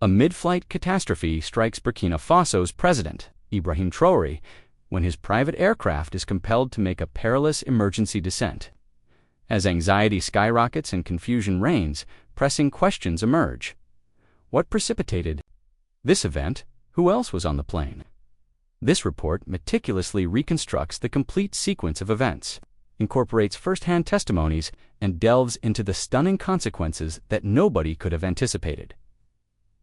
A mid-flight catastrophe strikes Burkina Faso's president, Ibrahim Traoré, when his private aircraft is compelled to make a perilous emergency descent. As anxiety skyrockets and confusion reigns, pressing questions emerge. What precipitated this event? Who else was on the plane? This report meticulously reconstructs the complete sequence of events, incorporates first-hand testimonies, and delves into the stunning consequences that nobody could have anticipated.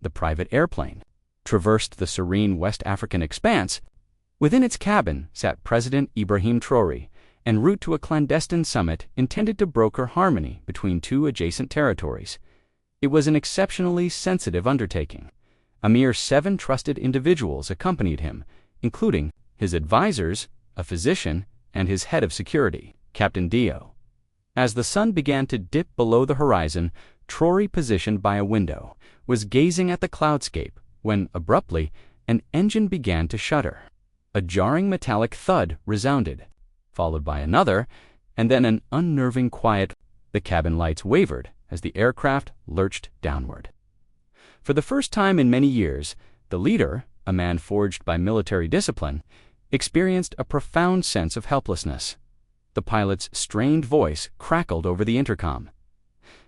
The private airplane traversed the serene West African expanse. Within its cabin sat President Ibrahim Traoré, en route to a clandestine summit intended to broker harmony between two adjacent territories. It was an exceptionally sensitive undertaking. A mere 7 trusted individuals accompanied him, including his advisors, a physician, and his head of security, Captain Dio. As the sun began to dip below the horizon, Traoré, positioned by a window, was gazing at the cloudscape when, abruptly, an engine began to shudder. A jarring metallic thud resounded, followed by another, and then an unnerving quiet. The cabin lights wavered as the aircraft lurched downward. For the first time in many years, the leader, a man forged by military discipline, experienced a profound sense of helplessness. The pilot's strained voice crackled over the intercom.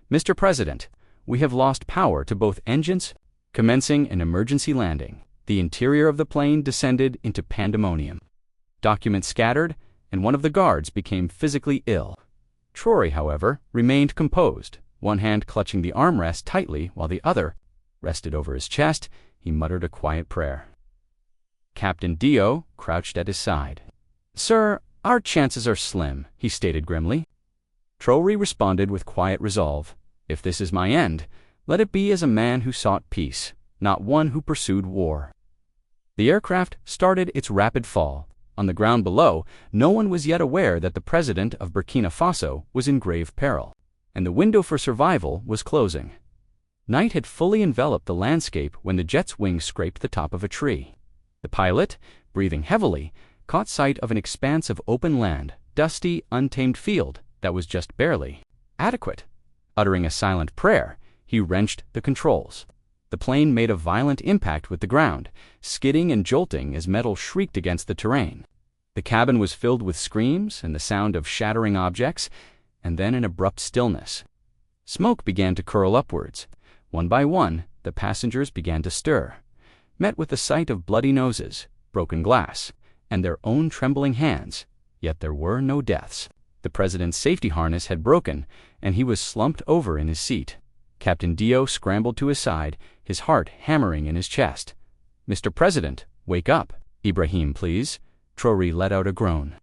"Mr. President, we have lost power to both engines." Commencing an emergency landing, the interior of the plane descended into pandemonium. Documents scattered, and one of the guards became physically ill. Traoré, however, remained composed, one hand clutching the armrest tightly while the other rested over his chest. He muttered a quiet prayer. Captain Dio crouched at his side. "Sir, our chances are slim," he stated grimly. Traoré responded with quiet resolve. "If this is my end, let it be as a man who sought peace, not one who pursued war." The aircraft started its rapid fall. On the ground below, no one was yet aware that the president of Burkina Faso was in grave peril, and the window for survival was closing. Night had fully enveloped the landscape when the jet's wings scraped the top of a tree. The pilot, breathing heavily, caught sight of an expanse of open land, dusty, untamed field that was just barely adequate. Uttering a silent prayer, he wrenched the controls. The plane made a violent impact with the ground, skidding and jolting as metal shrieked against the terrain. The cabin was filled with screams and the sound of shattering objects, and then an abrupt stillness. Smoke began to curl upwards. One by one, the passengers began to stir, met with the sight of bloody noses, broken glass, and their own trembling hands, yet there were no deaths. The president's safety harness had broken, and he was slumped over in his seat. Captain Dio scrambled to his side, his heart hammering in his chest. "Mr. President, wake up." "Ibrahim, please." Traoré let out a groan.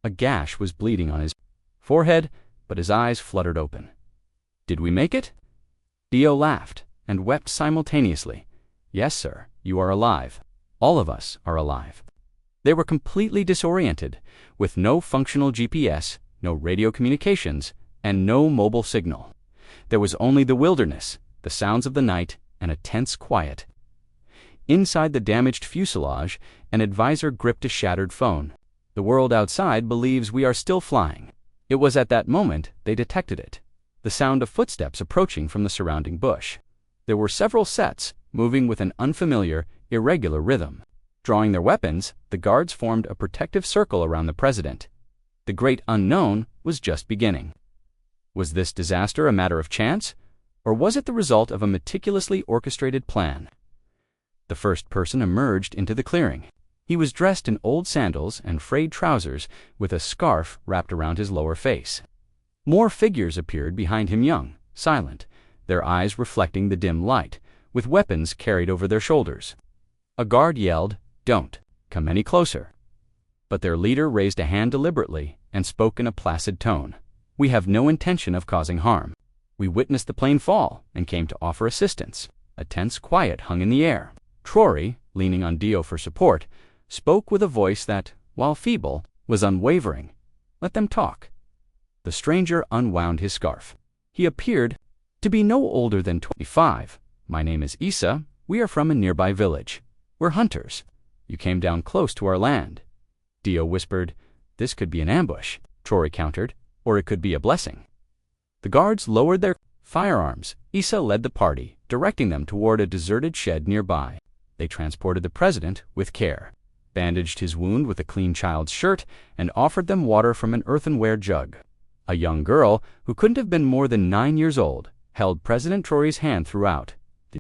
A gash was bleeding on his forehead, but his eyes fluttered open. "Did we make it?" Dio laughed and wept simultaneously. "Yes, sir, you are alive. All of us are alive." They were completely disoriented, with no functional GPS, no radio communications, and no mobile signal. There was only the wilderness, the sounds of the night, and a tense quiet. Inside the damaged fuselage, an advisor gripped a shattered phone. "The world outside believes we are still flying." It was at that moment they detected it, the sound of footsteps approaching from the surrounding bush. There were several sets, moving with an unfamiliar, irregular rhythm. Drawing their weapons, the guards formed a protective circle around the president. The great unknown was just beginning. Was this disaster a matter of chance, or was it the result of a meticulously orchestrated plan? The first person emerged into the clearing. He was dressed in old sandals and frayed trousers, with a scarf wrapped around his lower face. More figures appeared behind him, young, silent, their eyes reflecting the dim light, with weapons carried over their shoulders. A guard yelled, "Don't come any closer." But their leader raised a hand deliberately and spoke in a placid tone. "We have no intention of causing harm. We witnessed the plane fall and came to offer assistance." A tense quiet hung in the air. Traoré, leaning on Dio for support, spoke with a voice that, while feeble, was unwavering. "Let them talk." The stranger unwound his scarf. He appeared to be no older than 25. "My name is Issa. We are from a nearby village. We're hunters. You came down close to our land." Dio whispered, "This could be an ambush," Traoré countered, "or it could be a blessing." The guards lowered their firearms. Issa led the party, directing them toward a deserted shed nearby. They transported the president with care, bandaged his wound with a clean child's shirt, and offered them water from an earthenware jug. A young girl, who couldn't have been more than 9 years old, held President Traoré's hand throughout the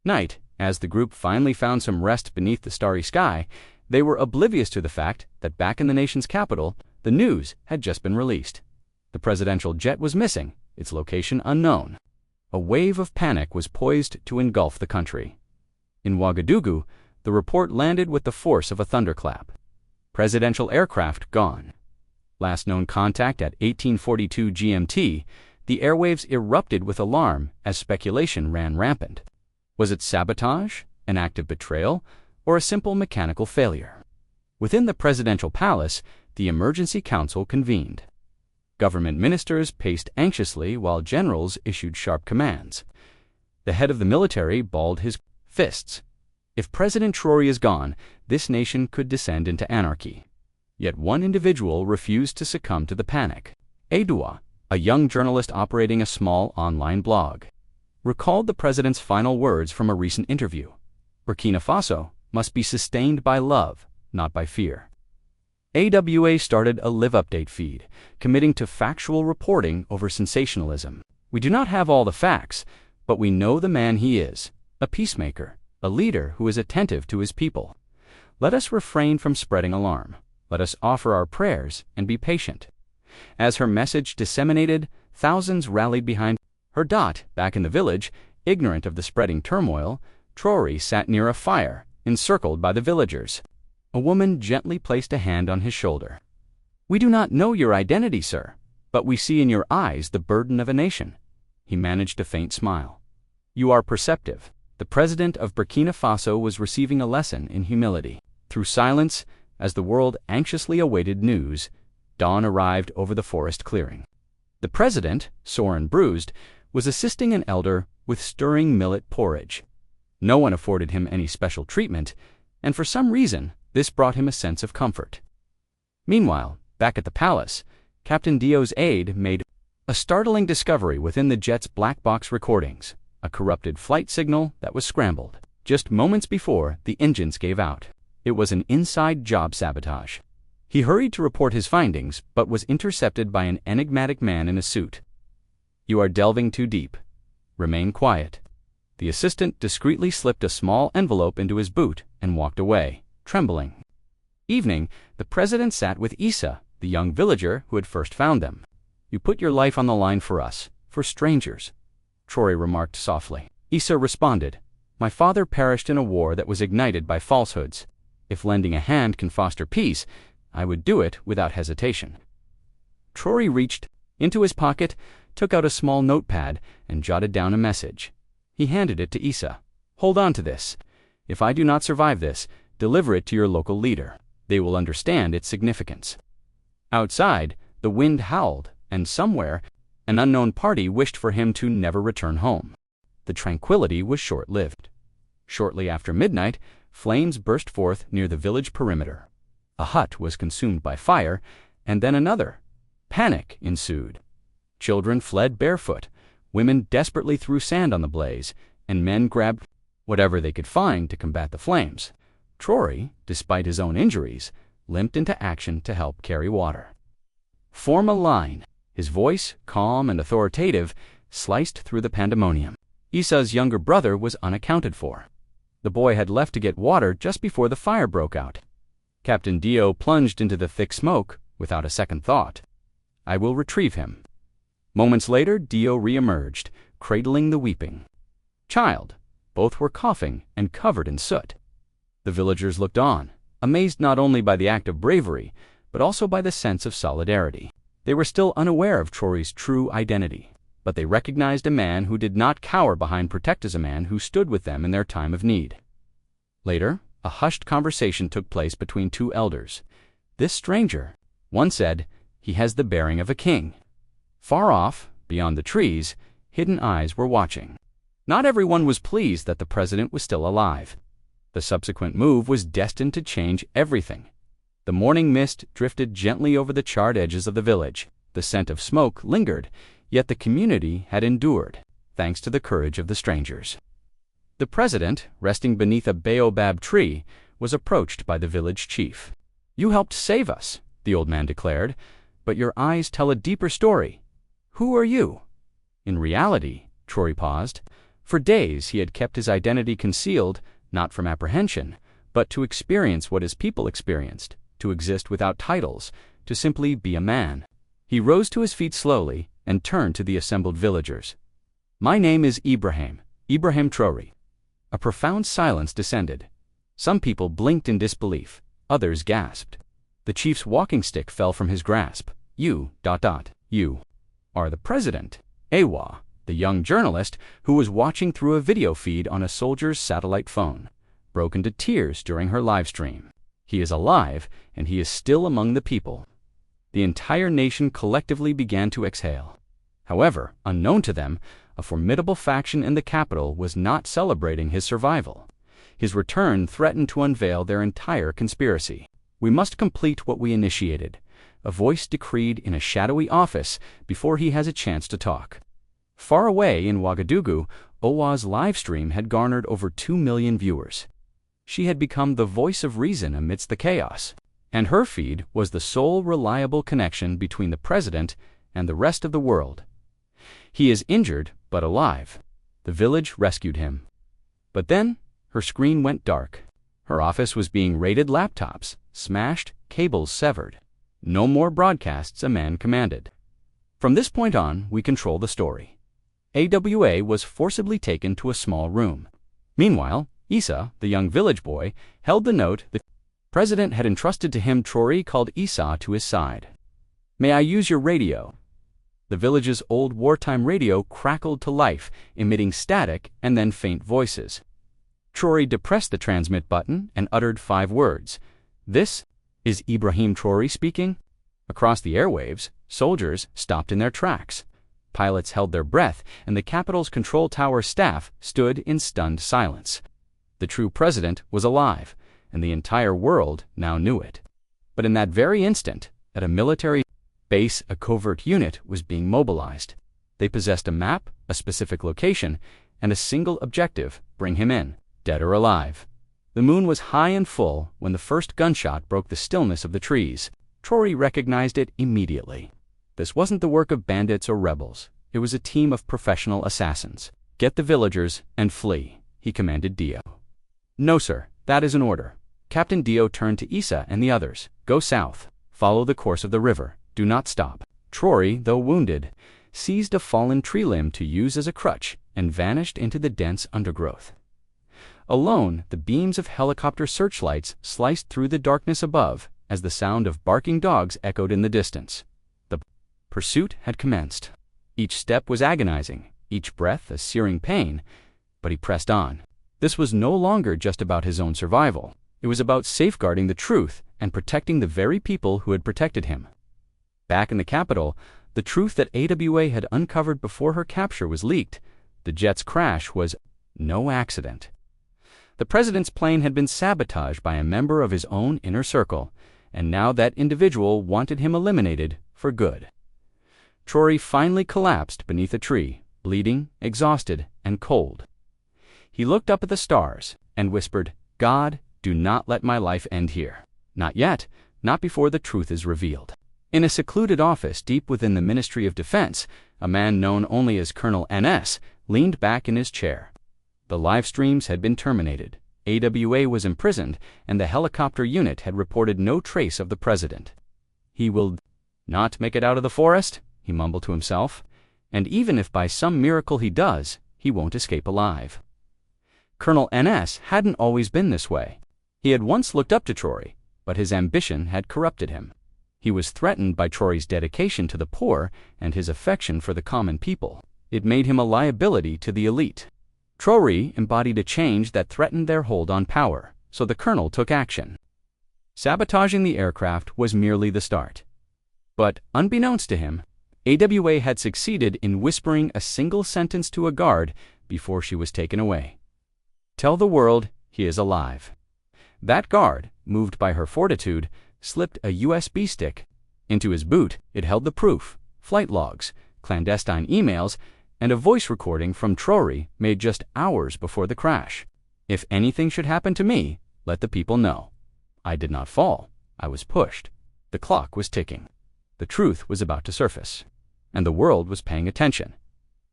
night. As the group finally found some rest beneath the starry sky, they were oblivious to the fact that back in the nation's capital, the news had just been released. The presidential jet was missing, its location unknown. A wave of panic was poised to engulf the country. In Ouagadougou, the report landed with the force of a thunderclap. Presidential aircraft gone. Last known contact at 1842 GMT, the airwaves erupted with alarm as speculation ran rampant. Was it sabotage, an act of betrayal, or a simple mechanical failure? Within the presidential palace, the Emergency Council convened. Government ministers paced anxiously while generals issued sharp commands. The head of the military balled his fists. If President Traoré is gone, this nation could descend into anarchy. Yet one individual refused to succumb to the panic. Adoua, a young journalist operating a small online blog, recalled the president's final words from a recent interview. Burkina Faso must be sustained by love, not by fear. AWA started a Live Update feed, committing to factual reporting over sensationalism. We do not have all the facts, but we know the man he is, a peacemaker, a leader who is attentive to his people. Let us refrain from spreading alarm. Let us offer our prayers and be patient. As her message disseminated, thousands rallied behind her. Back in the village, ignorant of the spreading turmoil, Traoré sat near a fire, encircled by the villagers. A woman gently placed a hand on his shoulder. "We do not know your identity, sir, but we see in your eyes the burden of a nation." He managed a faint smile. "You are perceptive." The president of Burkina Faso was receiving a lesson in humility. Through silence, as the world anxiously awaited news, dawn arrived over the forest clearing. The president, sore and bruised, was assisting an elder with stirring millet porridge. No one afforded him any special treatment, and for some reason, this brought him a sense of comfort. Meanwhile, back at the palace, Captain Dio's aide made a startling discovery within the jet's black box recordings, a corrupted flight signal that was scrambled. Just moments before, the engines gave out. It was an inside job sabotage. He hurried to report his findings, but was intercepted by an enigmatic man in a suit. "You are delving too deep. Remain quiet." The assistant discreetly slipped a small envelope into his boot and walked away, trembling. Evening, the president sat with Issa, the young villager who had first found them. "You put your life on the line for us, for strangers," Traoré remarked softly. Issa responded, "My father perished in a war that was ignited by falsehoods. If lending a hand can foster peace, I would do it without hesitation." Traoré reached into his pocket, took out a small notepad, and jotted down a message. He handed it to Issa. "Hold on to this. If I do not survive this, deliver it to your local leader. They will understand its significance." Outside, the wind howled, and somewhere, an unknown party wished for him to never return home. The tranquility was short-lived. Shortly after midnight, flames burst forth near the village perimeter. A hut was consumed by fire, and then another. Panic ensued. Children fled barefoot, women desperately threw sand on the blaze, and men grabbed whatever they could find to combat the flames. Traoré, despite his own injuries, limped into action to help carry water. "Form a line." His voice, calm and authoritative, sliced through the pandemonium. Issa's younger brother was unaccounted for. The boy had left to get water just before the fire broke out. Captain Dio plunged into the thick smoke without a second thought. "I will retrieve him." Moments later, Dio re-emerged, cradling the weeping child. Both were coughing and covered in soot. The villagers looked on, amazed not only by the act of bravery, but also by the sense of solidarity. They were still unaware of Traoré's true identity, but they recognized a man who did not cower behind protect as a man who stood with them in their time of need. Later, a hushed conversation took place between two elders. "This stranger," one said, "he has the bearing of a king." Far off, beyond the trees, hidden eyes were watching. Not everyone was pleased that the president was still alive. The subsequent move was destined to change everything. The morning mist drifted gently over the charred edges of the village. The scent of smoke lingered, yet the community had endured, thanks to the courage of the strangers. The president, resting beneath a baobab tree, was approached by the village chief. "You helped save us," the old man declared, "but your eyes tell a deeper story. Who are you?" In reality, Traoré paused. For days he had kept his identity concealed, not from apprehension, but to experience what his people experienced, to exist without titles, to simply be a man. He rose to his feet slowly and turned to the assembled villagers. "My name is Ibrahim Traoré." A profound silence descended. Some people blinked in disbelief, others gasped. The chief's walking stick fell from his grasp. You are the president." Awa, the young journalist who was watching through a video feed on a soldier's satellite phone, broke into tears during her live stream. "He is alive, and he is still among the people." The entire nation collectively began to exhale. However, unknown to them, a formidable faction in the capital was not celebrating his survival. His return threatened to unveil their entire conspiracy. "We must complete what we initiated," a voice decreed in a shadowy office before he has a chance to talk. Far away in Ouagadougou, Awa's live stream had garnered over 2 million viewers. She had become the voice of reason amidst the chaos, and her feed was the sole reliable connection between the president and the rest of the world. "He is injured, but alive. The village rescued him." But then, her screen went dark. Her office was being raided, laptops smashed, cables severed. No more broadcasts, a man commanded. "From this point on, we control the story." AWA was forcibly taken to a small room. Meanwhile, Issa, the young village boy, held the note the president had entrusted to him. Traoré called Issa to his side. "May I use your radio?" The village's old wartime radio crackled to life, emitting static and then faint voices. Traoré depressed the transmit button and uttered 5 words. "This is Ibrahim Traoré speaking." Across the airwaves, soldiers stopped in their tracks. Pilots held their breath, and the capital's control tower staff stood in stunned silence. The true president was alive, and the entire world now knew it. But in that very instant, at a military base, a covert unit was being mobilized. They possessed a map, a specific location, and a single objective: bring him in, dead or alive. The moon was high and full when the first gunshot broke the stillness of the trees. Traoré recognized it immediately. This wasn't the work of bandits or rebels. It was a team of professional assassins. "Get the villagers and flee," he commanded Dio. "No, sir, that is an order." Captain Dio turned to Issa and the others. "Go south. Follow the course of the river. Do not stop." Traoré, though wounded, seized a fallen tree limb to use as a crutch and vanished into the dense undergrowth. Alone, the beams of helicopter searchlights sliced through the darkness above as the sound of barking dogs echoed in the distance. The pursuit had commenced. Each step was agonizing, each breath a searing pain, but he pressed on. This was no longer just about his own survival. It was about safeguarding the truth and protecting the very people who had protected him. Back in the capital, the truth that AWA had uncovered before her capture was leaked. The jet's crash was no accident. The president's plane had been sabotaged by a member of his own inner circle, and now that individual wanted him eliminated for good. Traoré finally collapsed beneath a tree, bleeding, exhausted, and cold. He looked up at the stars and whispered, "God, do not let my life end here. Not yet, not before the truth is revealed." In a secluded office deep within the Ministry of Defense, a man known only as Colonel NS leaned back in his chair. The live streams had been terminated. AWA was imprisoned, and the helicopter unit had reported no trace of the president. "He will not make it out of the forest," he mumbled to himself, "and even if by some miracle he does, he won't escape alive." Colonel NS hadn't always been this way. He had once looked up to Traoré, but his ambition had corrupted him. He was threatened by Traoré's dedication to the poor and his affection for the common people. It made him a liability to the elite. Traoré embodied a change that threatened their hold on power, so the colonel took action. Sabotaging the aircraft was merely the start. But, unbeknownst to him, AWA had succeeded in whispering a single sentence to a guard before she was taken away. "Tell the world he is alive." That guard, moved by her fortitude, slipped a USB stick into his boot. It held the proof: flight logs, clandestine emails, and a voice recording from Traoré made just hours before the crash. "If anything should happen to me, let the people know. I did not fall. I was pushed." The clock was ticking. The truth was about to surface, and the world was paying attention.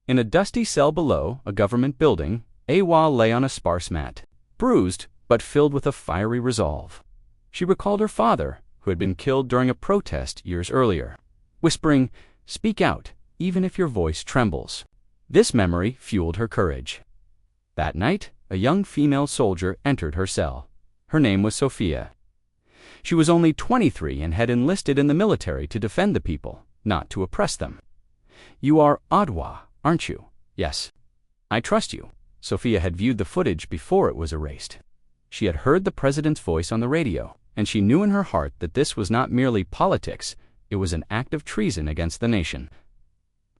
In a dusty cell below a government building, Awa lay on a sparse mat, bruised but filled with a fiery resolve. She recalled her father, who had been killed during a protest years earlier, whispering, "Speak out, even if your voice trembles." This memory fueled her courage. That night, a young female soldier entered her cell. Her name was Sophia. She was only 23 and had enlisted in the military to defend the people, not to oppress them. "You are Adwa, aren't you?" "Yes." "I trust you." Sophia had viewed the footage before it was erased. She had heard the president's voice on the radio, and she knew in her heart that this was not merely politics, it was an act of treason against the nation.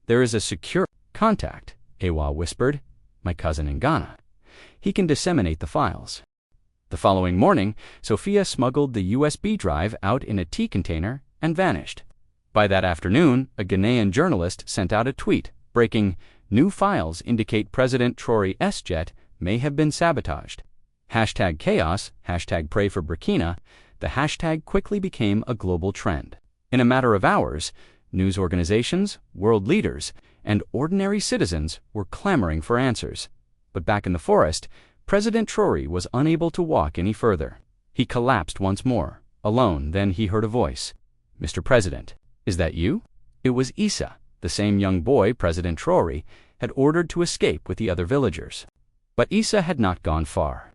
"There is a secure contact," Awa whispered, "my cousin in Ghana. He can disseminate the files." The following morning, Sophia smuggled the USB drive out in a tea container and vanished. By that afternoon, a Ghanaian journalist sent out a tweet, breaking, "New files indicate President Traoré's jet may have been sabotaged." #chaos, #pray for Burkina, the hashtag quickly became a global trend. In a matter of hours, news organizations, world leaders, and ordinary citizens were clamoring for answers. But back in the forest, President Traoré was unable to walk any further. He collapsed once more, alone. Then he heard a voice. "Mr. President, is that you?" It was Issa, the same young boy President Traoré had ordered to escape with the other villagers. But Issa had not gone far.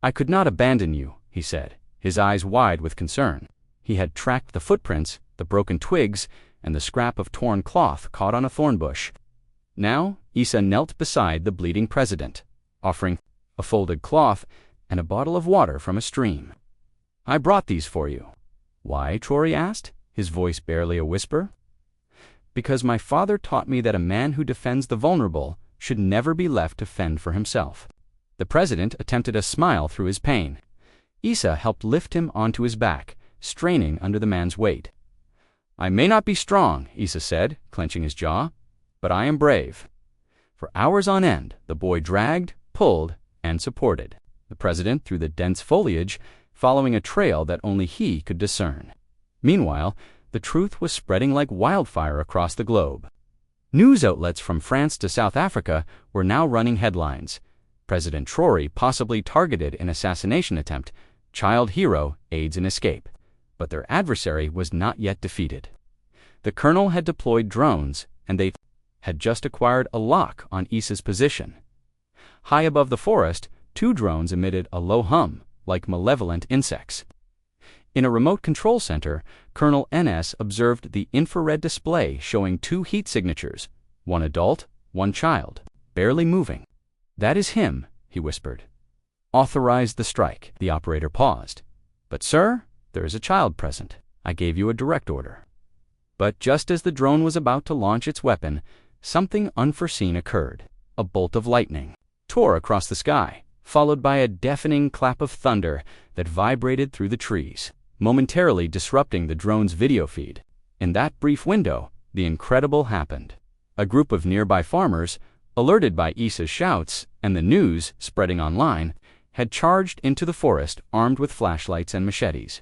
"I could not abandon you," he said, his eyes wide with concern. He had tracked the footprints, the broken twigs, and the scrap of torn cloth caught on a thorn bush. Now, Issa knelt beside the bleeding president, offering a folded cloth and a bottle of water from a stream. "I brought these for you." "Why?" Traoré asked, his voice barely a whisper. "Because my father taught me that a man who defends the vulnerable should never be left to fend for himself." The president attempted a smile through his pain. Issa helped lift him onto his back, straining under the man's weight. "I may not be strong," Issa said, clenching his jaw, "but I am brave." For hours on end, the boy dragged, pulled, and supported the president through the dense foliage, following a trail that only he could discern. Meanwhile, the truth was spreading like wildfire across the globe. News outlets from France to South Africa were now running headlines. President Traoré possibly targeted in assassination attempt, child hero aids in escape. But their adversary was not yet defeated. The colonel had deployed drones, and they had just acquired a lock on Issa's position. High above the forest, 2 drones emitted a low hum, like malevolent insects. In a remote control center, Colonel NS observed the infrared display showing 2 heat signatures, one adult, one child, barely moving. "That is him," he whispered. "Authorize the strike." The operator paused. "But sir, there is a child present. I gave you a direct order." But just as the drone was about to launch its weapon, something unforeseen occurred. A bolt of lightning tore across the sky, followed by a deafening clap of thunder that vibrated through the trees, momentarily disrupting the drone's video feed. In that brief window, the incredible happened. A group of nearby farmers, alerted by Issa's shouts and the news spreading online, had charged into the forest armed with flashlights and machetes.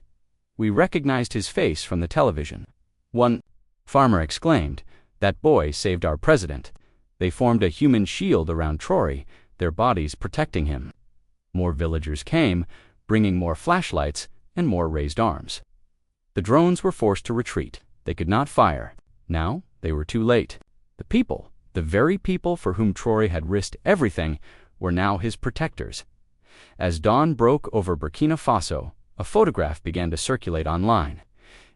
"We recognized his face from the television," one farmer exclaimed. "That boy saved our president." They formed a human shield around Traoré, their bodies protecting him. More villagers came, bringing more flashlights and more raised arms. The drones were forced to retreat. They could not fire. Now they were too late. The people, the very people for whom Traoré had risked everything, were now his protectors. As dawn broke over Burkina Faso, a photograph began to circulate online.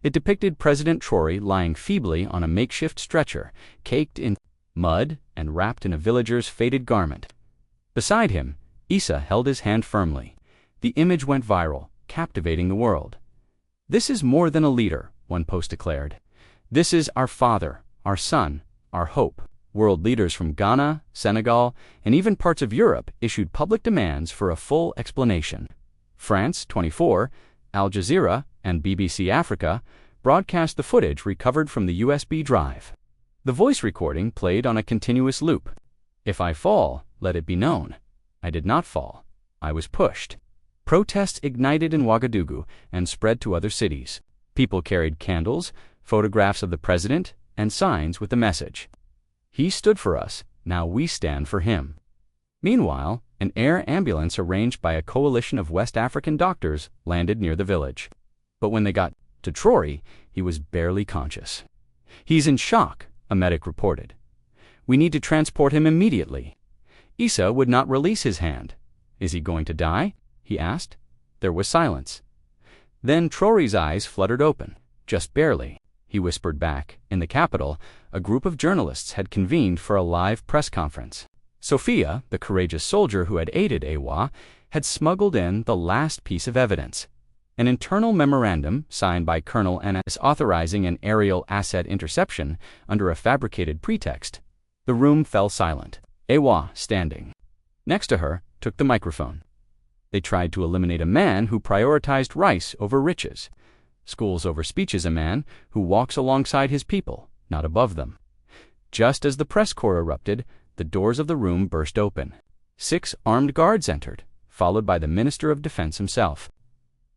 It depicted President Traoré lying feebly on a makeshift stretcher, caked in mud and wrapped in a villager's faded garment. Beside him, Issa held his hand firmly. The image went viral, captivating the world. "This is more than a leader," one post declared. "This is our father, our son, our hope." World leaders from Ghana, Senegal, and even parts of Europe issued public demands for a full explanation. France 24, Al Jazeera, and BBC Africa broadcast the footage recovered from the USB drive. The voice recording played on a continuous loop. If I fall, let it be known. I did not fall. I was pushed. Protests ignited in Ouagadougou and spread to other cities. People carried candles, photographs of the president, and signs with the message, "He stood for us, now we stand for him." Meanwhile, an air ambulance arranged by a coalition of West African doctors landed near the village. But when they got to Traoré, he was barely conscious. "He's in shock," a medic reported. "We need to transport him immediately." Issa would not release his hand. "Is he going to die?" he asked. There was silence. Then Traoré's eyes fluttered open, just barely. He whispered back. In the capital, a group of journalists had convened for a live press conference. Sophia, the courageous soldier who had aided Awa, had smuggled in the last piece of evidence. An internal memorandum signed by Colonel NS authorizing an aerial asset interception under a fabricated pretext. The room fell silent. Awa, standing next to her, took the microphone. They tried to eliminate a man who prioritized rice over riches. Schools over speeches, a man who walks alongside his people, not above them. Just as the press corps erupted, the doors of the room burst open. 6 armed guards entered, followed by the Minister of Defense himself.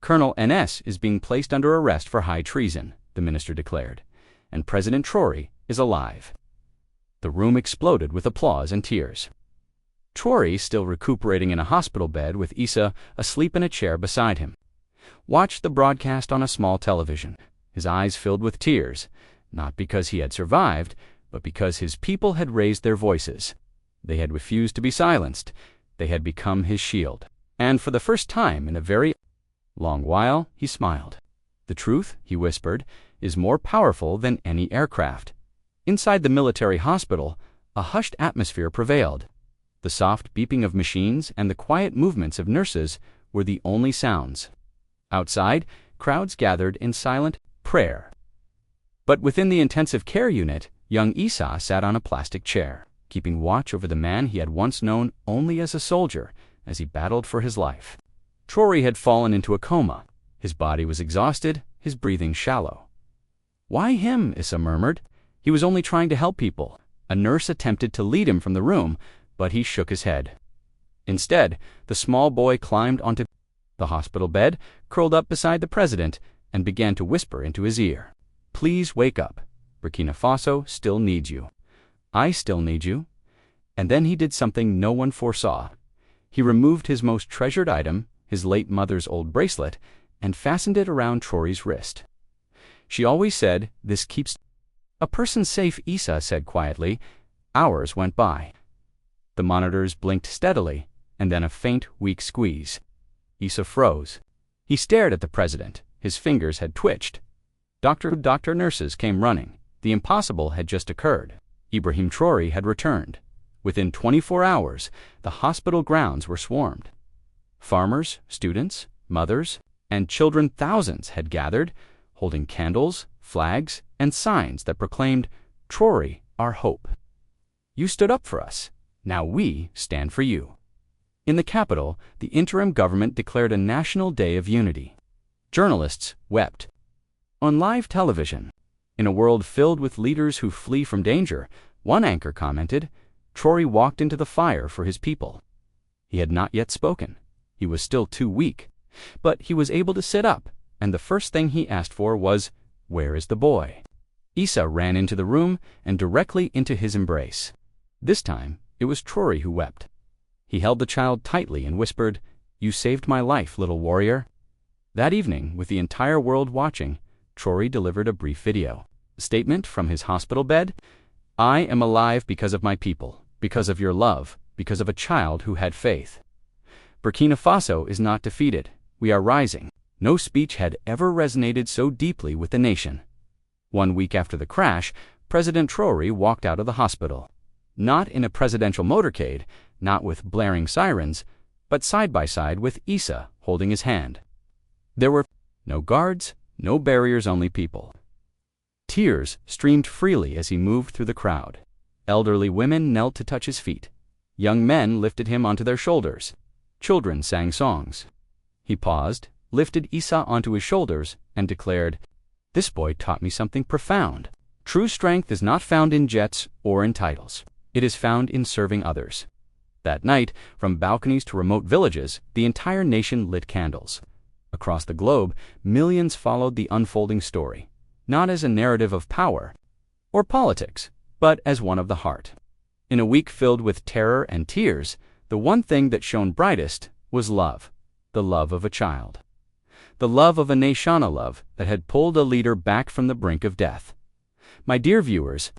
"Colonel NS is being placed under arrest for high treason," the minister declared, "and President Traoré is alive." The room exploded with applause and tears. Traoré, still recuperating in a hospital bed with Issa asleep in a chair beside him, watched the broadcast on a small television, his eyes filled with tears, not because he had survived, but because his people had raised their voices. They had refused to be silenced. They had become his shield. And for the first time in a very long while, he smiled. "The truth," he whispered, "is more powerful than any aircraft." Inside the military hospital, a hushed atmosphere prevailed. The soft beeping of machines and the quiet movements of nurses were the only sounds. Outside, crowds gathered in silent prayer. But within the intensive care unit, young Issa sat on a plastic chair, keeping watch over the man he had once known only as a soldier, as he battled for his life. Traoré had fallen into a coma. His body was exhausted, his breathing shallow. "Why him?" Issa murmured. "He was only trying to help people." A nurse attempted to lead him from the room, but he shook his head. Instead, the small boy climbed onto the hospital bed, curled up beside the president, and began to whisper into his ear. "Please wake up. Burkina Faso still needs you. I still need you." And then he did something no one foresaw. He removed his most treasured item, his late mother's old bracelet, and fastened it around Traoré's wrist. "She always said, 'This keeps a person safe,'" Issa said quietly. Hours went by. The monitors blinked steadily, and then a faint, weak squeeze. Issa froze. He stared at the president. His fingers had twitched. Doctor nurses came running. The impossible had just occurred. Ibrahim Traoré had returned. Within 24 hours, the hospital grounds were swarmed. Farmers, students, mothers, and children, thousands had gathered, holding candles, flags, and signs that proclaimed, "Traoré, our hope. You stood up for us. Now we stand for you." In the capital, the interim government declared a national day of unity. Journalists wept. On live television, in a world filled with leaders who flee from danger, one anchor commented, "Traoré walked into the fire for his people." He had not yet spoken. He was still too weak. But he was able to sit up, and the first thing he asked for was, "Where is the boy?" Issa ran into the room and directly into his embrace. This time, it was Traoré who wept. He held the child tightly and whispered, "You saved my life, little warrior." That evening, with the entire world watching, Traoré delivered a brief video. A statement from his hospital bed, "I am alive because of my people, because of your love, because of a child who had faith. Burkina Faso is not defeated. We are rising." No speech had ever resonated so deeply with the nation. 1 week after the crash, President Traoré walked out of the hospital. Not in a presidential motorcade, not with blaring sirens, but side by side with Issa holding his hand. There were no guards, no barriers, only people. Tears streamed freely as he moved through the crowd. Elderly women knelt to touch his feet. Young men lifted him onto their shoulders. Children sang songs. He paused, lifted Issa onto his shoulders, and declared, "This boy taught me something profound. True strength is not found in jets or in titles. It is found in serving others. That night, from balconies to remote villages, the entire nation lit candles. Across the globe, millions followed the unfolding story, not as a narrative of power or politics, but as one of the heart. In a week filled with terror and tears, the one thing that shone brightest was love, the love of a child. The love of a nation, a love that had pulled a leader back from the brink of death. My dear viewers,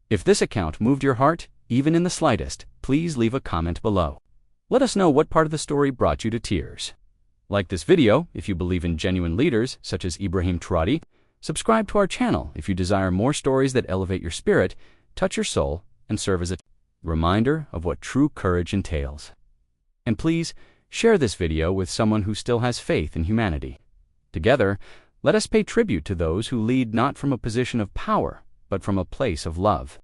if this account moved your heart, even in the slightest, please leave a comment below. Let us know what part of the story brought you to tears. Like this video if you believe in genuine leaders such as Ibrahim Traoré. Subscribe to our channel if you desire more stories that elevate your spirit, touch your soul, and serve as a reminder of what true courage entails. And please, share this video with someone who still has faith in humanity. Together, let us pay tribute to those who lead not from a position of power, but from a place of love.